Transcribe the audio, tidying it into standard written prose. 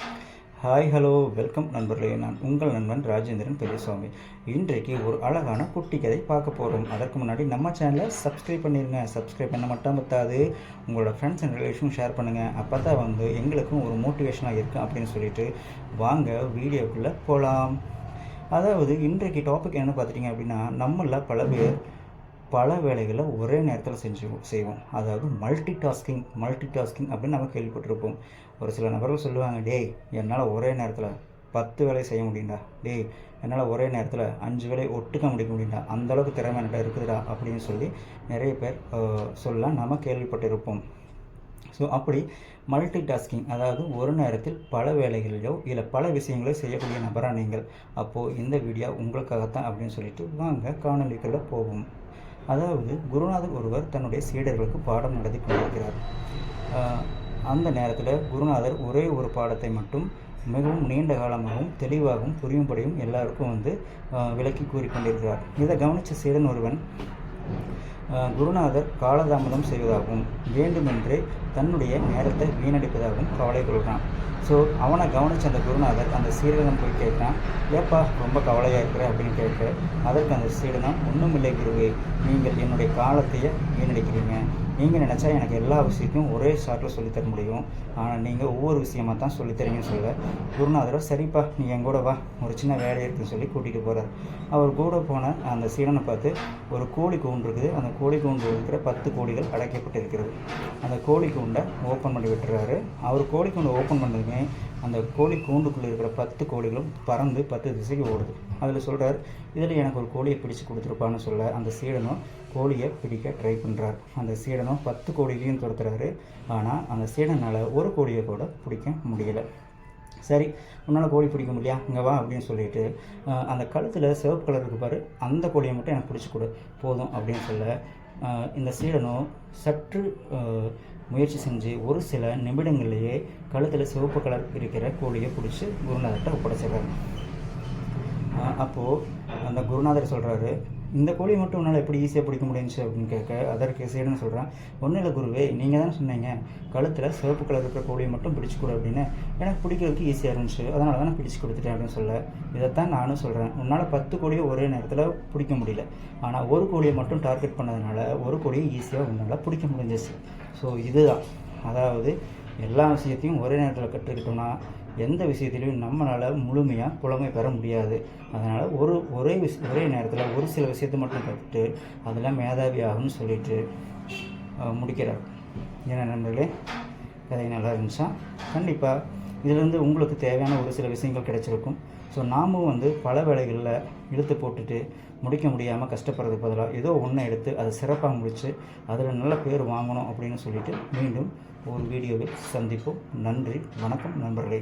Hi hello welcome நண்பர்களே. நான் உங்கள் நண்பன் ராஜேந்திரன் பெரியசாமி. இன்றைக்கு ஒரு அழகான குட்டி கதை பார்க்க போகிறோம். அதற்கு முன்னாடி நம்ம சேனலை சப்ஸ்கிரைப் பண்ணிடுங்க. சப்ஸ்கிரைப் பண்ண மட்டும் பத்தாது, உங்களோட ஃப்ரெண்ட்ஸ் அண்ட் ரிலேஷனும் ஷேர் பண்ணுங்கள். அப்போ தான் எங்களுக்கும் ஒரு மோட்டிவேஷனாக இருக்கும் அப்படின்னு சொல்லிட்டு வாங்க வீடியோக்குள்ளே போகலாம். அதாவது இன்றைக்கு டாபிக் என்ன பார்த்துட்டிங்க அப்படின்னா, நம்மளில் பல பேர் பல வேலைகளை ஒரே நேரத்தில் செய்வோம். அதாவது மல்டி டாஸ்கிங் அப்படின்னு நம்ம கேள்விப்பட்டிருப்போம். ஒரு சில நபர்கள் சொல்லுவாங்க, டேய் என்னால் ஒரே நேரத்தில் 10 வேலை செய்ய முடியும்டா, டேய் என்னால் ஒரே நேரத்தில் 5 வேலை ஒட்டுக்க முடிக்க முடியும்டா, அந்தளவுக்கு திறமை என்கிட்ட இருக்குதுடா அப்படின்னு சொல்லி நிறைய பேர் சொல்ல நம்ம கேள்விப்பட்டிருப்போம். ஸோ அப்படி மல்டி டாஸ்கிங், அதாவது ஒரு நேரத்தில் பல வேலைகளிலோ இல்லை பல விஷயங்களோ செய்யக்கூடிய நபராக நீங்கள். அப்போது இந்த வீடியோ உங்களுக்காகத்தான் அப்படின்னு சொல்லிட்டு வாங்க காணொலிக்குள்ளே போவோம். அதாவது குருநாதர் ஒருவர் தன்னுடைய சீடர்களுக்கு பாடம் நடத்தி கொண்டிருக்கிறார். அந்த நேரத்தில் குருநாதர் ஒரே ஒரு பாடத்தை மட்டும் மிகவும் நீண்ட காலமாகவும் தெளிவாகவும் புரியும்படியும் எல்லாருக்கும் விளக்கி கூறிக்கொண்டிருக்கிறார். இதை கவனித்த சீடன் ஒருவன் குருநாதர் காலதாமதம் செய்வதாகவும் வேண்டுமென்றே தன்னுடைய நேரத்தை வீணடிப்பதாகவும் கவலை கொள்கிறான். ஸோ அவனை கவனித்த அந்த குருநாதர் அந்த சீடனம் போய் கேட்குறான், ஏப்பா ரொம்ப கவலையாக இருக்கிற அப்படின்னு கேட்க, அதற்கு அந்த சீடனம், ஒன்றுமில்லை குருவே, நீங்கள் என்னுடைய காலத்தையே வீணடிக்கிறீங்க. நீங்கள் நினச்சா எனக்கு எல்லா விஷயத்தையும் ஒரே ஷார்ட்டில் சொல்லித்தர முடியும், ஆனால் நீங்கள் ஒவ்வொரு விஷயமாக தான் சொல்லித்தரீங்கன்னு சொல்ல, குருநாதரை சரிப்பா நீ என் கூட வா, ஒரு சின்ன வேலை இருக்குன்னு சொல்லி கூட்டிகிட்டு போகிறார். அவர் கூட போன அந்த சீடனை பார்த்து, ஒரு கோழி கூண்டு இருக்குது, அந்த கோழி கூண்டு இருக்கிற 10 கோழிகள் அடைக்கப்பட்டு இருக்கிறது. அந்த கோழி கூண்டை ஓப்பன் பண்ணி விட்டுறாரு. அவர் கோழி கூண்டை ஓப்பன் பண்ணதுமே அந்த கோழி கூண்டுக்குள்ளே இருக்கிற 10 கோழிகளும் பறந்து 10 திசைக்கு ஓடுது. அதில் சொல்கிறார், இதில் எனக்கு ஒரு கோழியை பிடிச்சி கொடுத்துருப்பான்னு சொல்ல, அந்த சீடனும் கோழியை பிடிக்க ட்ரை பண்ணுறார். அந்த சீடனும் 10 கோழிகளையும் துரத்துறாரு. ஆனால் அந்த சீடனால் ஒரு கோழியை கூட பிடிக்க முடியலை. சரி, உன்னால் கோழி பிடிக்க முடியா, இங்கே வா அப்படின்னு சொல்லிட்டு அந்த கழுத்தில் சிவப்பு கலர் இருக்கு பாரு, அந்த கோழியை மட்டும் எனக்கு பிடிச்சி கொடு போதும் அப்படின்னு சொல்ல, இந்த சீடனும் சற்று முயற்சி செஞ்சு ஒரு சில நிமிடங்கள்லேயே கழுத்தில் சிவப்பு கலர் இருக்கிற கோழியை பிடிச்சி குருநாதர்கிட்ட ஒப்படைச்சிடுறாரு. அப்போது அந்த குருநாதர் சொல்கிறாரு, இந்த கோழியை மட்டும் உன்னால் எப்படி ஈஸியாக பிடிக்க முடியுச்சு அப்படின்னு கேட்க, அதற்கு சீடன்னு சொல்கிறான், ஒன்றும் இல்லை குருவே, நீங்கள் தானே சொன்னீங்க கழுத்தில் சிவப்பு கலர் இருக்கிற கோழியை மட்டும் பிடிச்சி கொடு அப்படின்னு, எனக்கு பிடிக்கிறதுக்கு ஈஸியாக இருந்துச்சு, அதனால தான் நான் பிடிச்சி கொடுத்துட்டேன் அப்படின்னு சொல்ல, இதைத்தான் நானும் சொல்கிறேன், உன்னால் 10 கோழியை ஒரே நேரத்தில் பிடிக்க முடியல, ஆனால் ஒரு கோழியை மட்டும் டார்கெட் பண்ணதுனால ஒரு கோழியை ஈஸியாக உன்னால் பிடிக்க முடிஞ்சிச்சு. ஸோ இதுதான், அதாவது எல்லா விஷயத்தையும் ஒரே நேரத்தில் கற்றுக்கிட்டோம்னா எந்த விஷயத்திலையும் நம்மளால் முழுமையாக புலமை பெற முடியாது. அதனால் ஒரே நேரத்தில் ஒரு சில விஷயத்தை மட்டும் கற்றுட்டு அதில் மேதாவி ஆகும்னு சொல்லிட்டு முடிக்கிறார். ஏன்னா நண்பர்களே, கதை நல்லா இருந்துச்சா? கண்டிப்பாக இதிலிருந்து உங்களுக்கு தேவையான ஒரு சில விஷயங்கள் கிடைச்சிருக்கும். ஸோ நாமும் பல வேலைகளில் இழுத்து போட்டுட்டு முடிக்க முடியாமல் கஷ்டப்படுறதுக்கு பதிலாக ஏதோ ஒன்றை எடுத்து அதை சிறப்பாக முடித்து அதில் நல்ல பேர் வாங்கணும் அப்படின்னு சொல்லிட்டு மீண்டும் ஒரு வீடியோவில் சந்திப்போம். நன்றி, வணக்கம் நண்பர்களே.